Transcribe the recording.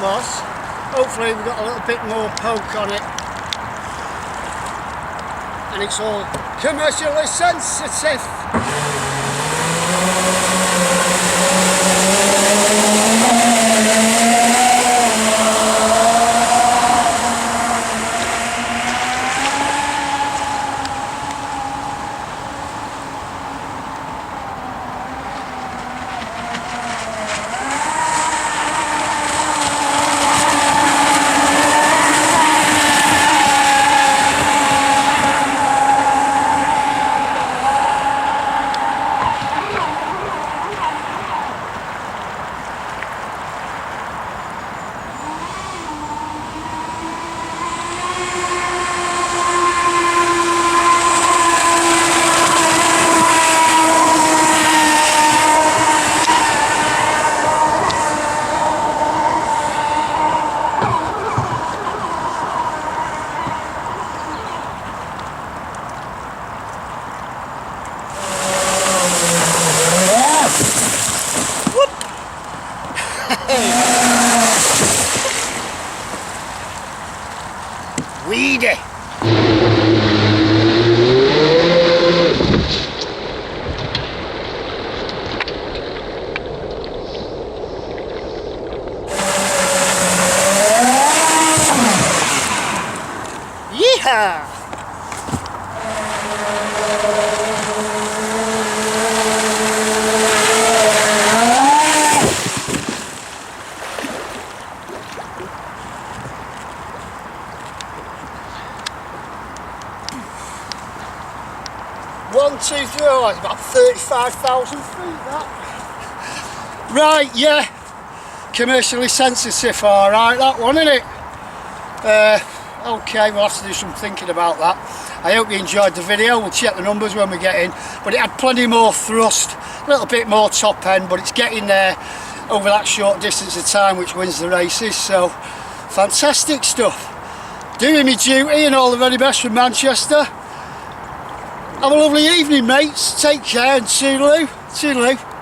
was. Hopefully we've got a little bit more poke on it. And it's all commercially sensitive. Weedy. Yeehaw! 1, 2, 3, oh, it's about 35,000 feet that. Right, yeah, commercially sensitive, alright, that one, isn't it? Okay, we'll have to do some thinking about that. I hope you enjoyed the video. We'll check the numbers when we get in, but it had plenty more thrust, a little bit more top end, but it's getting there over that short distance of time which wins the races. So fantastic stuff. Doing me duty, and all the very best from Manchester. Have a lovely evening, mates. Take care and toodaloo. Toodaloo.